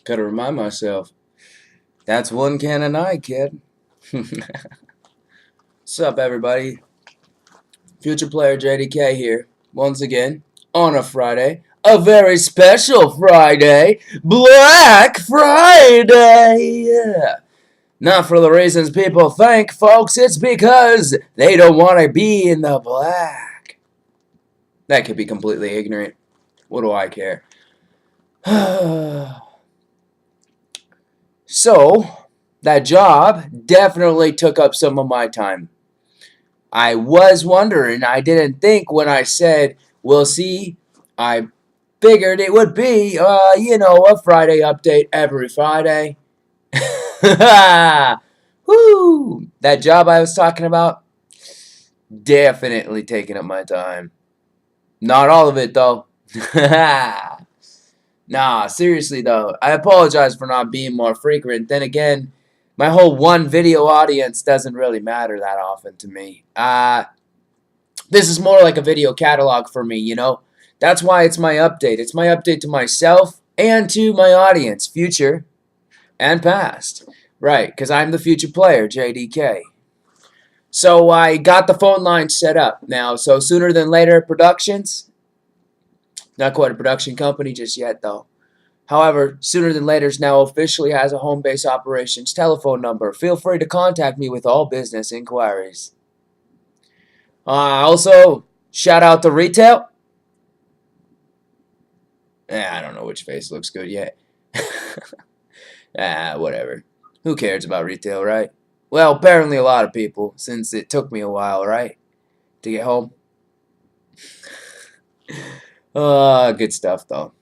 Gotta remind myself. That's one can a night, kid. What's up, everybody? Future Player JDK here, once again, on a Friday. A very special Friday. Black Friday! Yeah. Not for the reasons people think, folks. It's because they don't want to be in the black. That could be completely ignorant. What do I care? So, that job definitely took up some of my time. I was wondering, I didn't think when I said, we'll see, I figured it would be, a Friday update every Friday. Woo! That job I was talking about, definitely taking up my time. Not all of it, though. Nah, seriously, though. I apologize for not being more frequent. Then again, my whole one video audience doesn't really matter that often to me. This is more like a video catalog for me, That's why it's my update. It's my update to myself and to my audience, future and past. Right, because I'm the future player, JDK. So I got the phone line set up now. So Sooner Than Later Productions, not quite a production company just yet, though. However, Sooner Than Later's now officially has a home base operations telephone number. Feel free to contact me with all business inquiries. Also, shout out to retail. I don't know which face looks good yet. Whatever. Who cares about retail, right? Well, apparently a lot of people, since it took me a while, right, to get home. Good stuff, though.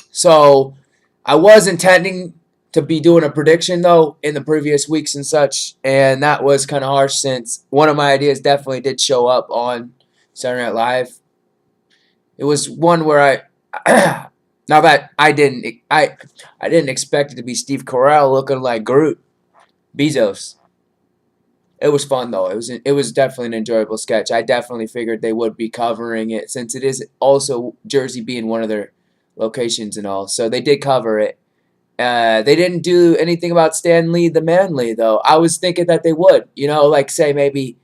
So, I was intending to be doing a prediction, though, in the previous weeks and such, and that was kind of harsh since one of my ideas definitely did show up on Saturday Night Live. It was one where now that I didn't expect it to be Steve Carell looking like Groot, Bezos. It was fun, though. It was definitely an enjoyable sketch. I definitely figured they would be covering it since it is also Jersey being one of their locations and all. So they did cover it. They didn't do anything about Stan Lee the Manly, though. I was thinking that they would, like say maybe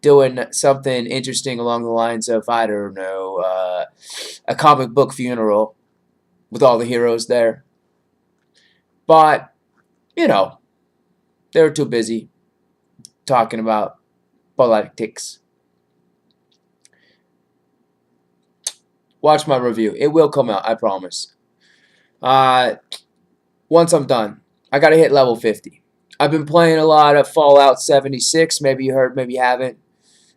doing something interesting along the lines of, I don't know, a comic book funeral with all the heroes there. But, they were too busy talking about politics. Watch my review. It will come out, I promise. Once I'm done, I gotta hit level 50. I've been playing a lot of Fallout 76. Maybe you heard, maybe you haven't.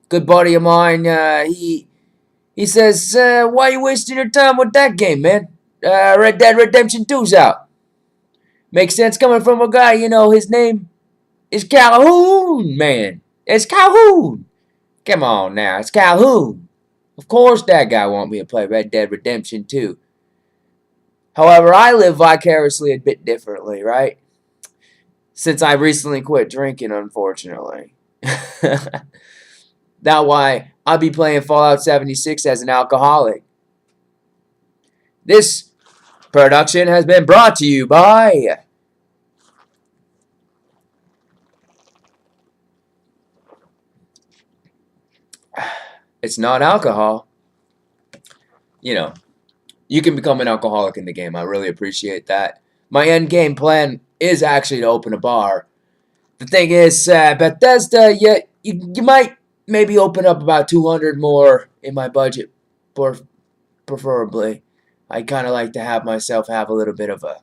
Good buddy of mine, he says, why are you wasting your time with that game, man? Red Dead Redemption 2's out. Makes sense coming from a guy, his name is Calhoun, man. It's Calhoun. Come on now, it's Calhoun. Of course that guy want me to play Red Dead Redemption 2. However, I live vicariously a bit differently, right? Since I recently quit drinking, unfortunately. That's why I'll be playing Fallout 76 as an alcoholic. This production has been brought to you by it's not alcohol. You can become an alcoholic in the game. I really appreciate that. My end game plan is actually to open a bar. The thing is, Bethesda, you might maybe open up about 200 more in my budget, preferably. I kind of like to have myself have a little bit of a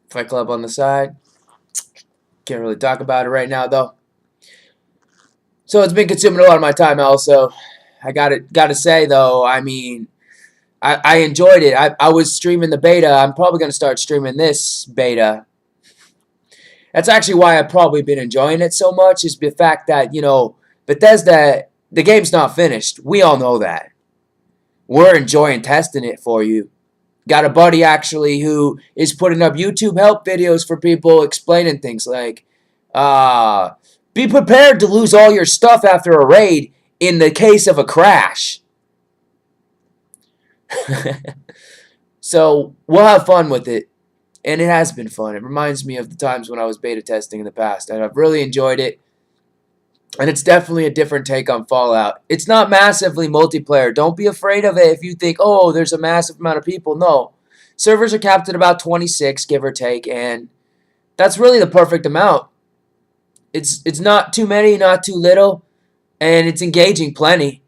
Fight Club on the side. Can't really talk about it right now, though. So it's been consuming a lot of my time also. I gotta say, though, I mean, I enjoyed it. I was streaming the beta. I'm probably going to start streaming this beta. That's actually why I've probably been enjoying it so much, is the fact that, Bethesda, the game's not finished. We all know that. We're enjoying testing it for you. Got a buddy, actually, who is putting up YouTube help videos for people explaining things like, be prepared to lose all your stuff after a raid in the case of a crash. So we'll have fun with it. And it has been fun. It reminds me of the times when I was beta testing in the past. And I've really enjoyed it. And it's definitely a different take on Fallout. It's not massively multiplayer. Don't be afraid of it if you think, oh, there's a massive amount of people. No. Servers are capped at about 26, give or take. And that's really the perfect amount. It's not too many, not too little. And it's engaging plenty.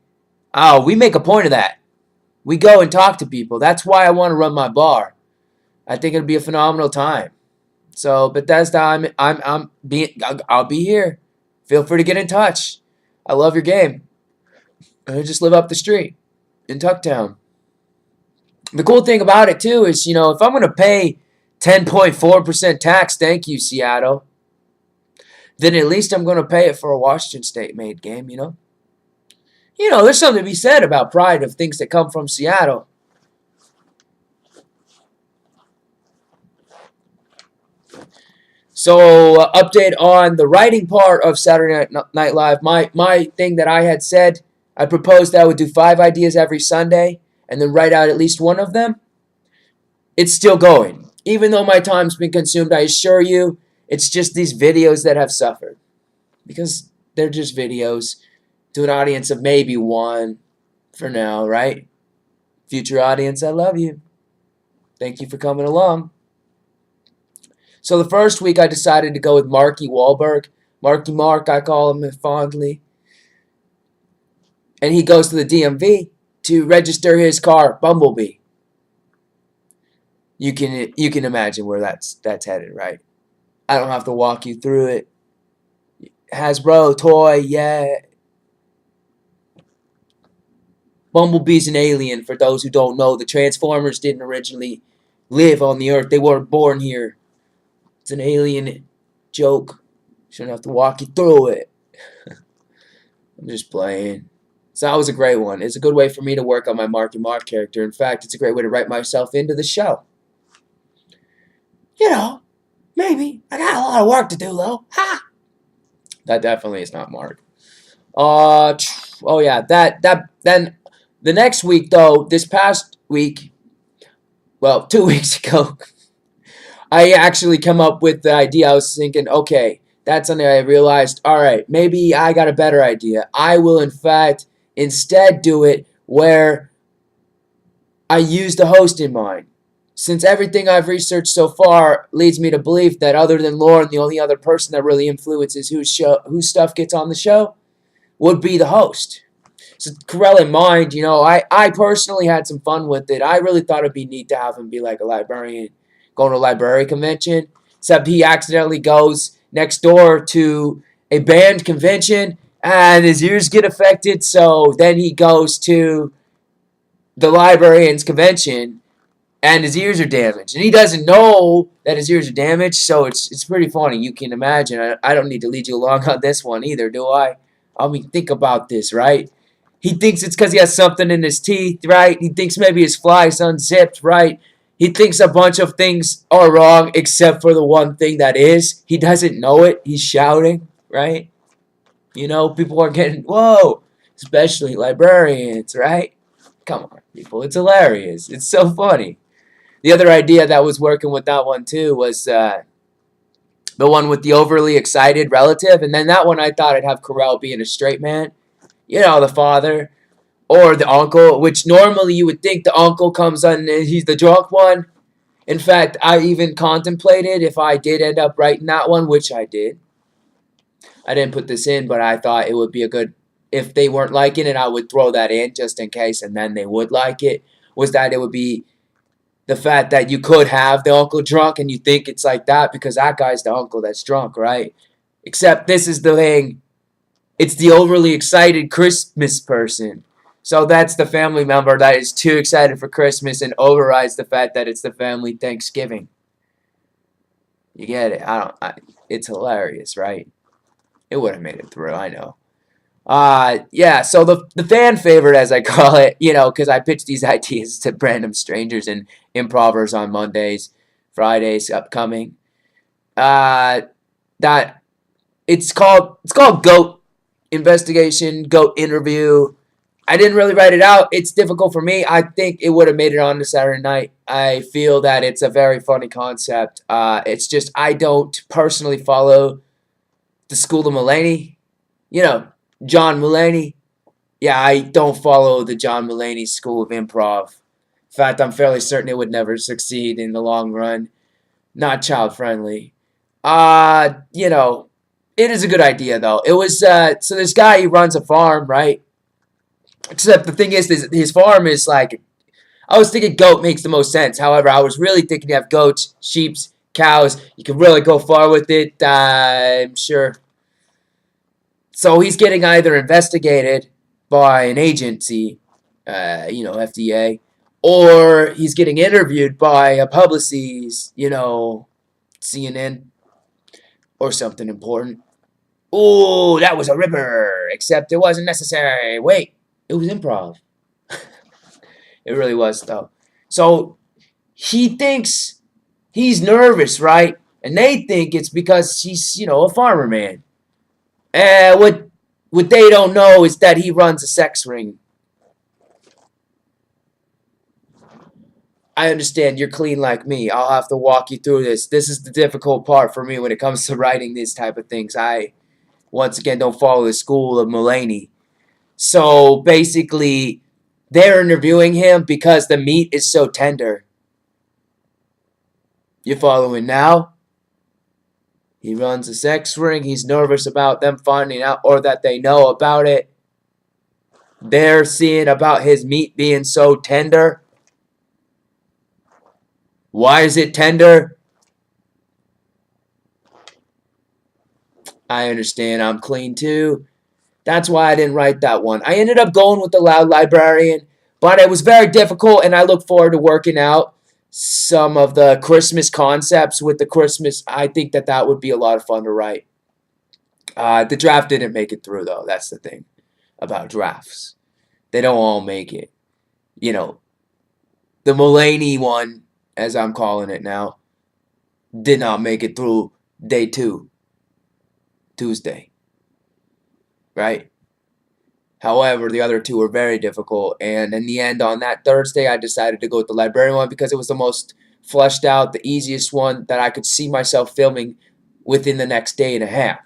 Oh, we make a point of that. We go and talk to people. That's why I want to run my bar. I think it'll be a phenomenal time. So Bethesda, I'll be here. Feel free to get in touch. I love your game. I just live up the street in Tucktown. The cool thing about it too is, if I'm gonna pay 10.4% tax, thank you, Seattle, then at least I'm gonna pay it for a Washington State made game, there's something to be said about pride of things that come from Seattle. So, update on the writing part of Saturday Night Live. My thing that I had said, I proposed that I would do 5 ideas every Sunday and then write out at least one of them. It's still going. Even though my time's been consumed, I assure you, it's just these videos that have suffered. Because they're just videos to an audience of maybe 1 for now, right? Future audience, I love you. Thank you for coming along. So the first week I decided to go with Marky Wahlberg. Marky Mark, I call him fondly. And he goes to the DMV to register his car, Bumblebee. You can imagine where that's headed, right? I don't have to walk you through it. Hasbro toy, yeah. Bumblebee's an alien, for those who don't know. The Transformers didn't originally live on the Earth. They weren't born here. It's an alien joke. Shouldn't have to walk you through it. I'm just playing. So that was a great one. It's a good way for me to work on my Marky Mark character. In fact, it's a great way to write myself into the show. Maybe. I got a lot of work to do, though. Ha! That definitely is not Mark. Oh yeah, then the next week, though, this past week, well, 2 weeks ago, I actually come up with the idea. I was thinking, okay, that's something I realized, all right, maybe I got a better idea. I will, in fact, instead do it where I use the host in mind. Since everything I've researched so far leads me to believe that other than Lauren, the only other person that really influences whose stuff gets on the show would be the host. So Carell in mind, I personally had some fun with it. I really thought it'd be neat to have him be like a librarian, going to a library convention, except he accidentally goes next door to a band convention and his ears get affected, so then he goes to the librarian's convention and his ears are damaged. And he doesn't know that his ears are damaged, so it's pretty funny. You can imagine. I don't need to lead you along on this one either, do I? I mean, think about this, right? He thinks it's because he has something in his teeth, right? He thinks maybe his fly's unzipped, right? He thinks a bunch of things are wrong except for the one thing that is. He doesn't know it. He's shouting, right? People are getting, whoa, especially librarians, right? Come on, people. It's hilarious. It's so funny. The other idea that was working with that one, too, was the one with the overly excited relative. And then that one I thought I'd have Carell being a straight man. The father or the uncle, which normally you would think the uncle comes on and he's the drunk one. In fact, I even contemplated if I did end up writing that one, which I did. I didn't put this in, but I thought it would be a good, if they weren't liking it, I would throw that in just in case, and then they would like it, was that it would be the fact that you could have the uncle drunk and you think it's like that because that guy's the uncle that's drunk, right? Except this is the thing. It's the overly excited Christmas person. So that's the family member that is too excited for Christmas and overrides the fact that it's the family Thanksgiving. You get it? It's hilarious, right? It would have made it through, I know. Yeah, so the fan favorite, as I call it, because I pitch these ideas to random strangers and improvers on Mondays, Fridays, upcoming. That it's called GOAT Investigation, GOAT Interview. I didn't really write it out. It's difficult for me. I think it would have made it on to Saturday night. I feel that it's a very funny concept. It's just I don't personally follow the school of Mulaney. You know, John Mulaney. Yeah, I don't follow the John Mulaney school of improv. In fact, I'm fairly certain it would never succeed in the long run. Not child friendly. You know, it is a good idea though. It was so this guy he runs a farm, right? Except the thing is, his farm is like I was thinking goat makes the most sense. However, I was really thinking you have goats, sheep, cows. You can really go far with it. I'm sure. So he's getting either investigated by an agency, FDA, or he's getting interviewed by a publicist, CNN or something important. Ooh, that was a ripper, except it wasn't necessary. Wait, it was improv. It really was, though. So he thinks he's nervous, right? And they think it's because he's, a farmer man. What they don't know is that he runs a sex ring. I understand you're clean like me. I'll have to walk you through this. This is the difficult part for me when it comes to writing these type of things. I, once again, don't follow the school of Mulaney. So basically, they're interviewing him because the meat is so tender. You following now? He runs a sex ring. He's nervous about them finding out or that they know about it. They're seeing about his meat being so tender. Why is it tender? I understand I'm clean too. That's why I didn't write that one. I ended up going with the loud librarian, but it was very difficult, and I look forward to working out some of the Christmas concepts with the Christmas. I think that would be a lot of fun to write. The draft didn't make it through, though. That's the thing about drafts. They don't all make it. You know, the Mulaney one, as I'm calling it now, did not make it through day 2, Tuesday. Right? However, the other two were very difficult, and in the end, on that Thursday, I decided to go with the librarian one because it was the most fleshed out, the easiest one that I could see myself filming within the next day and a half.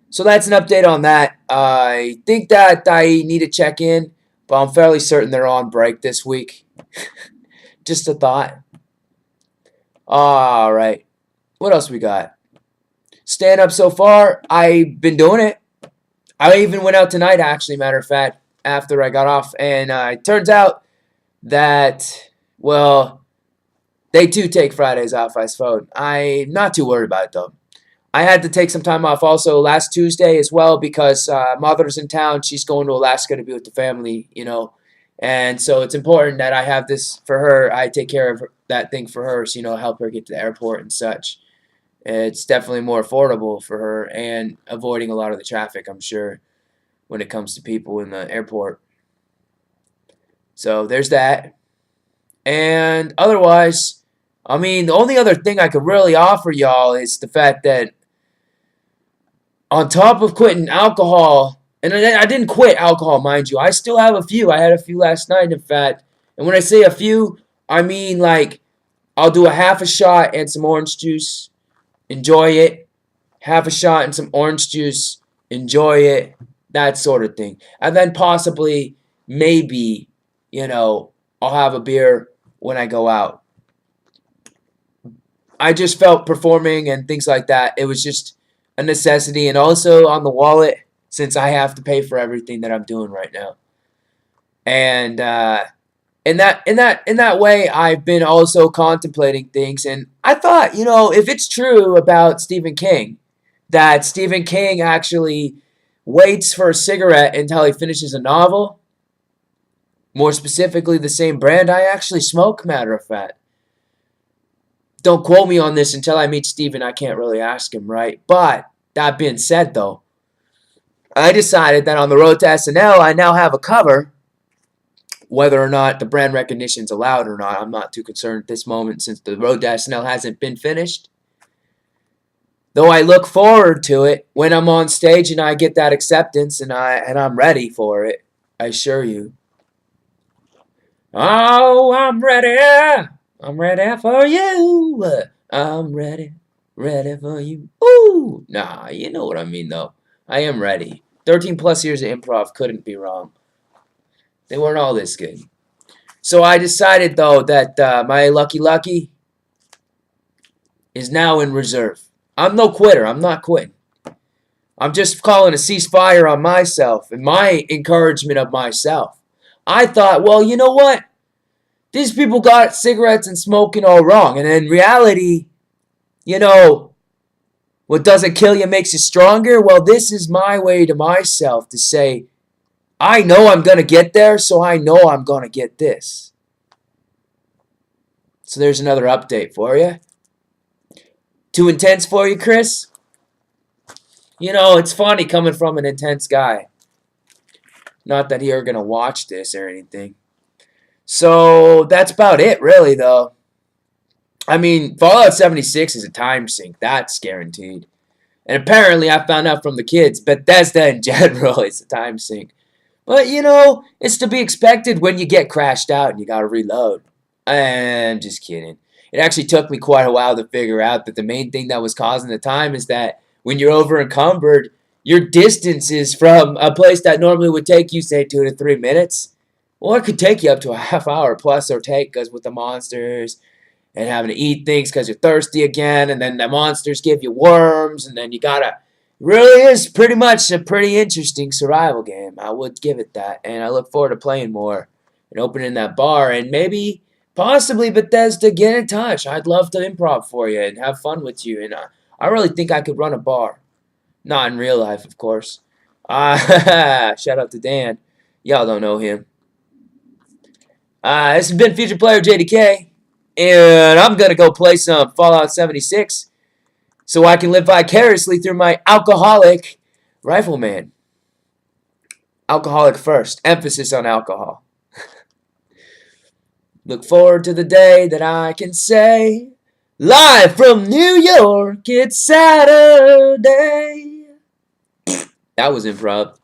So that's an update on that. I think that I need to check in, but I'm fairly certain they're on break this week. Just a thought. All right. What else we got? Stand up so far. I've been doing it. I even went out tonight, actually, matter of fact, after I got off. And it turns out that, well, they too take Fridays off, I suppose. I'm not too worried about it, though. I had to take some time off also last Tuesday as well because Mother's in town. She's going to Alaska to be with the family, And so it's important that I have this for her. I take care of that thing for her, so, help her get to the airport and such. It's definitely more affordable for her and avoiding a lot of the traffic, I'm sure, when it comes to people in the airport. So there's that. And otherwise, the only other thing I could really offer y'all is the fact that on top of quitting alcohol, and I didn't quit alcohol, mind you. I still have a few. I had a few last night, in fact. And when I say a few, I mean like I'll do a half a shot and some orange juice. Enjoy it. Have a shot and some orange juice. Enjoy it. That sort of thing. And then possibly, maybe, I'll have a beer when I go out. I just felt performing and things like that. It was just a necessity. And also on the wallet, since I have to pay for everything that I'm doing right now. And in that way, I've been also contemplating things, and I thought, if it's true about Stephen King, that Stephen King actually waits for a cigarette until he finishes a novel, more specifically the same brand I actually smoke, matter of fact. Don't quote me on this until I meet Stephen. I can't really ask him, right? But that being said, though, I decided that on the road to SNL, I now have a cover. Whether or not the brand recognition is allowed or not, I'm not too concerned at this moment since the road to SNL hasn't been finished. Though I look forward to it when I'm on stage and I get that acceptance and I'm ready for it. I assure you. Oh, I'm ready. I'm ready for you. I'm ready. Ready for you. Ooh. Nah, you know what I mean, though. I am ready. 13 plus years of improv couldn't be wrong. They weren't all this good. So I decided, though, that my Lucky Lucky is now in reserve. I'm no quitter. I'm not quitting. I'm just calling a ceasefire on myself and my encouragement of myself. I thought, well, you know what? These people got cigarettes and smoking all wrong. And in reality, you know, what doesn't kill you makes you stronger. Well, this is my way to myself to say, I know I'm going to get there, so I know I'm going to get this. So there's another update for you. Too intense for you, Chris? You know, it's funny coming from an intense guy. Not that you're going to watch this or anything. So that's about it, really, though. I mean, Fallout 76 is a time sink. That's guaranteed. And apparently, I found out from the kids, Bethesda in general is a time sink. But, you know, it's to be expected when you get crashed out and you got to reload. I'm just kidding. It actually took me quite a while to figure out that the main thing that was causing the time is that when you're over encumbered, your distance is from a place that normally would take you, say, 2 to 3 minutes. Well, it could take you up to a half hour plus or take because with the monsters and having to eat things because you're thirsty again, and then the monsters give you worms, and then you gotta. Really is pretty much a pretty interesting survival game. I would give it that, and I look forward to playing more and opening that bar, and maybe, possibly Bethesda, get in touch. I'd love to improv for you and have fun with you, and I really think I could run a bar. Not in real life, of course. Shout out to Dan. Y'all don't know him. This has been Future Player JDK, and I'm going to go play some Fallout 76 so I can live vicariously through my alcoholic rifleman. Alcoholic first. Emphasis on alcohol. Look forward to the day that I can say, live from New York, it's Saturday. That was improv.